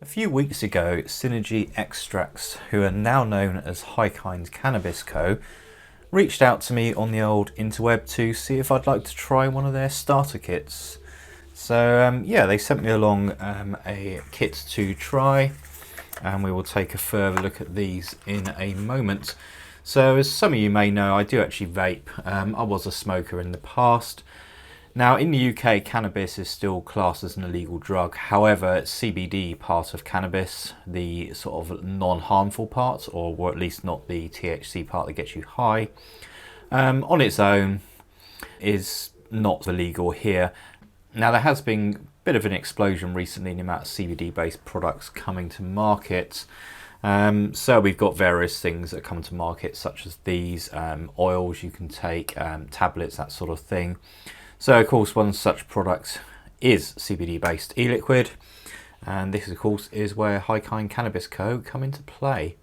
A few weeks ago, Synergy Extracts, who are now known as HIGHKIND Cannabis Co, reached out to me on the old interweb to see if I'd like to try one of their starter kits. So yeah, they sent me along a kit to try, and we will take a further look at these in a moment. So as some of you may know, I do actually vape. I was a smoker in the past. Now in the UK, cannabis is still classed as an illegal drug. However, CBD part of cannabis, the sort of non-harmful part, or at least not the THC part that gets you high, on its own is not illegal here. Now there has been a bit of an explosion recently in the amount of CBD based products coming to market. So we've got various things that come to market, such as these oils you can take, tablets, that sort of thing. So of course one such product is CBD based e-liquid, and this of course is where HIGHKIND Cannabis Co come into play.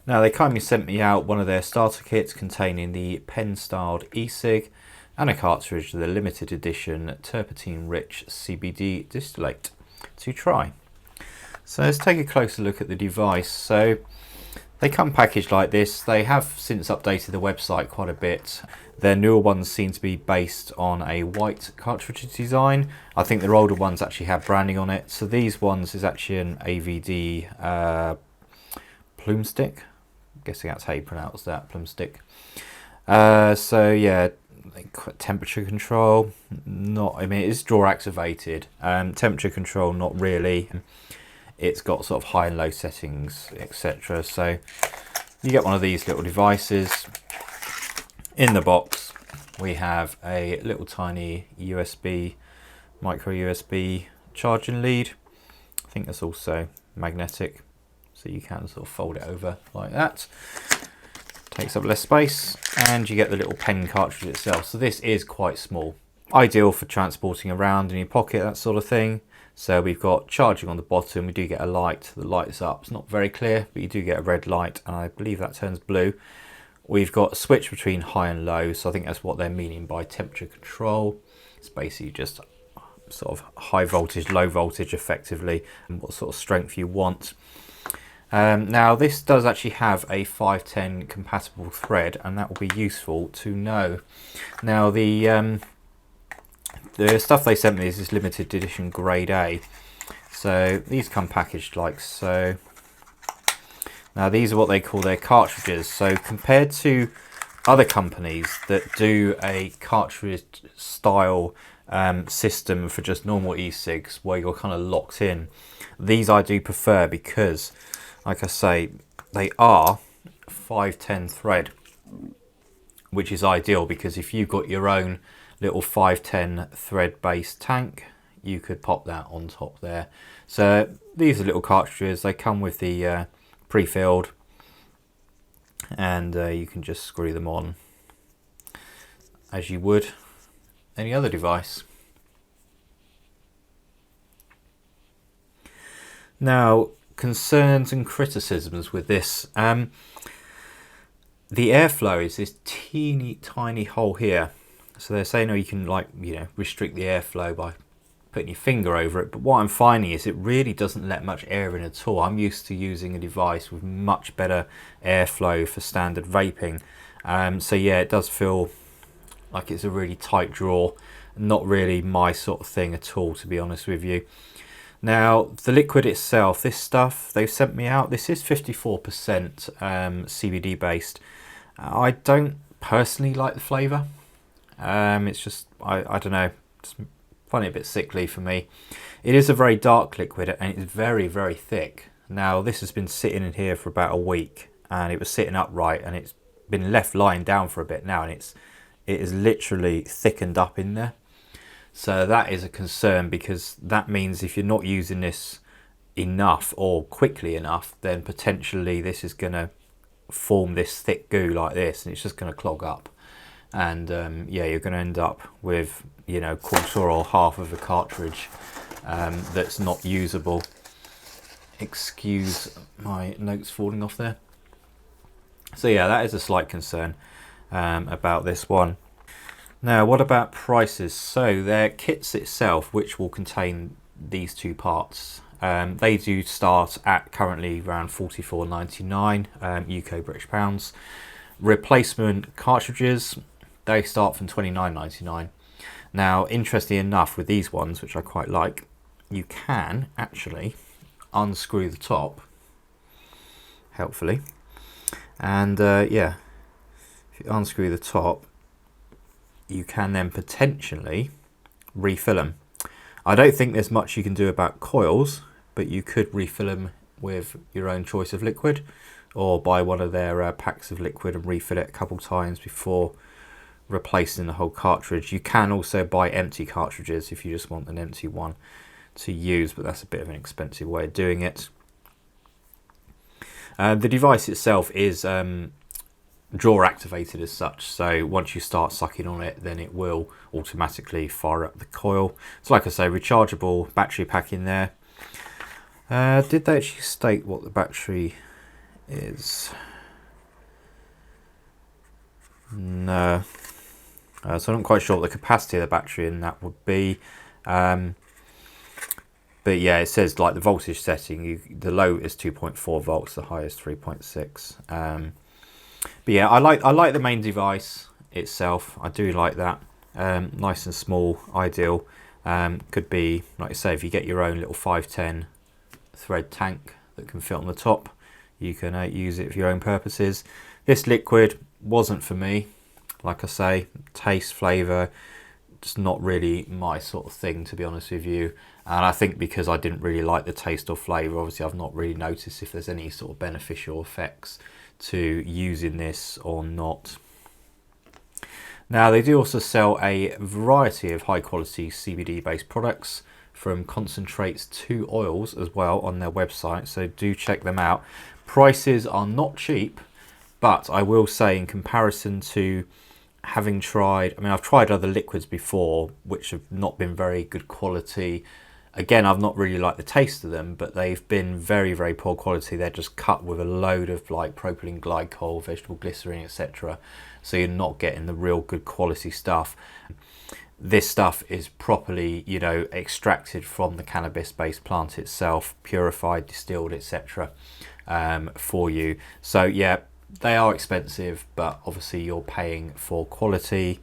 Now they kindly sent me out one of their starter kits containing the pen styled e-cig and a cartridge of the limited edition terpentine rich CBD distillate to try. So let's take a closer look at the device. So they come packaged like this. They have since updated the website quite a bit. Their newer ones seem to be based on a white cartridge design. I think their older ones actually have branding on it. So these ones is actually an AVD plume stick. I'm guessing that's how you pronounce that, plume stick. So yeah, temperature control, not, I mean it is drawer activated. Temperature control, not really. It's got sort of high and low settings, etc. So you get one of these little devices. In the box we have a little tiny USB, micro USB charging lead. I think that's also magnetic, so you can sort of fold it over like that. Takes up less space, and you get the little pen cartridge itself. So this is quite small, ideal for transporting around in your pocket, that sort of thing. So we've got charging on the bottom. We do get a light that lights up. It's not very clear, but you do get a red light, and I believe that turns blue. We've got a switch between high and low, so I think that's what they're meaning by temperature control. It's basically just sort of high voltage, low voltage effectively, and what sort of strength you want. Now this does actually have a 510 compatible thread, and that will be useful to know. Now the stuff they sent me is this limited edition grade A. So these come packaged like so. Now these are what they call their cartridges. So compared to other companies that do a cartridge style system for just normal e-cigs where you're kind of locked in, these I do prefer because, like I say, they are 510 thread, which is ideal because if you've got your own little 510 thread based tank, you could pop that on top there. So these are little cartridges. They come with the pre-filled, and you can just screw them on as you would any other device. Now, concerns and criticisms with this. The airflow is this teeny tiny hole here. So they're saying, oh, you can restrict the airflow by putting your finger over it, but what I'm finding is it really doesn't let much air in at all. I'm used to using a device with much better airflow for standard vaping. So yeah, it does feel like it's a really tight drawer. Not really my sort of thing at all, to be honest with you. Now the liquid itself, this stuff they've sent me out, this is 54% CBD based. I don't personally like the flavour. It's just, I don't know, just find it a bit sickly for me. It is a very dark liquid, and it's very, very thick. Now this has been sitting in here for about a week, and it was sitting upright, and it's been left lying down for a bit now, and it is literally thickened up in there. So that is a concern, because that means if you're not using this enough or quickly enough, then potentially this is going to form this thick goo like this, and it's just going to clog up. And yeah, you're going to end up with, quarter or half of a cartridge that's not usable. Excuse my notes falling off there. So yeah, that is a slight concern about this one. Now, what about prices? So their kits itself, which will contain these two parts, They do start at currently around £44.99 UK British pounds. Replacement cartridges, they start from £29.99. Now, interestingly enough, with these ones, which I quite like, you can actually unscrew the top, helpfully, and yeah, if you unscrew the top, you can then potentially refill them. I don't think there's much you can do about coils, but you could refill them with your own choice of liquid, or buy one of their packs of liquid and refill it a couple times before replacing the whole cartridge. You can also buy empty cartridges if you just want an empty one to use, but that's a bit of an expensive way of doing it. The device itself is drawer activated as such, so once you start sucking on it, then it will automatically fire up the coil. So like I say, rechargeable battery pack in there. Did they actually state what the battery is? No. So I'm not quite sure what the capacity of the battery in that would be. But yeah, it says like the voltage setting, the low is 2.4 volts, the high is 3.6. But yeah, I like the main device itself. I do like that. Nice and small, ideal. Could be, like I say, if you get your own little 510 thread tank that can fit on the top, you can use it for your own purposes. This liquid wasn't for me. Like I say, taste, flavour, just not really my sort of thing, to be honest with you. And I think because I didn't really like the taste or flavour, obviously I've not really noticed if there's any sort of beneficial effects to using this or not. Now, they do also sell a variety of high quality CBD based products, from concentrates to oils as well, on their website, so do check them out. Prices are not cheap, but I will say, in comparison to having tried, I mean, I've tried other liquids before which have not been very good quality. Again, I've not really liked the taste of them, but they've been very, very poor quality. They're just cut with a load of like propylene glycol, vegetable glycerin, etc. So you're not getting the real good quality stuff. This stuff is properly, you know, extracted from the cannabis-based plant itself, purified, distilled, etc. For you. So yeah, they are expensive, but obviously you're paying for quality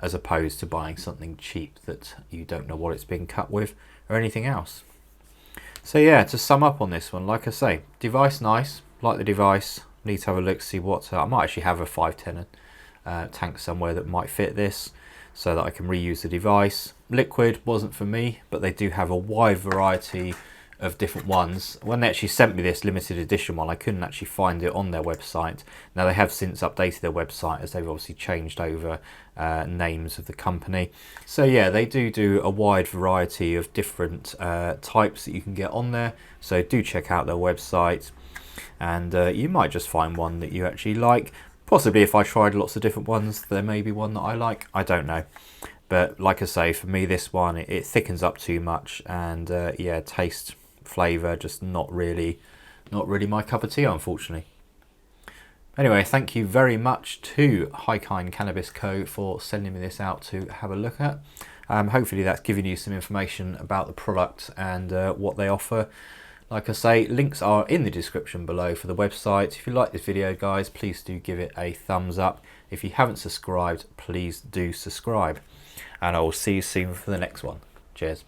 as opposed to buying something cheap that you don't know what it's been cut with or anything else. So yeah, to sum up on this one, like I say, device nice, like the device, need to have a look, see what, I might actually have a 510 tank somewhere that might fit this, so that I can reuse the device. Liquid wasn't for me, but they do have a wide variety of different ones. When they actually sent me this limited edition one, I couldn't actually find it on their website. Now, they have since updated their website, as they've obviously changed over names of the company. So yeah, they do a wide variety of different types that you can get on there, so do check out their website, and you might just find one that you actually like. Possibly if I tried lots of different ones, there may be one that I like, I don't know. But like I say, for me, this one, it thickens up too much, and yeah, taste, flavour, just not really my cup of tea, unfortunately. Anyway, thank you very much to HIGHKIND Cannabis Co for sending me this out to have a look at. Hopefully that's given you some information about the product and what they offer. Like I say, links are in the description below for the website. If you like this video, guys, please do give it a thumbs up. If you haven't subscribed, please do subscribe. And I will see you soon for the next one. Cheers.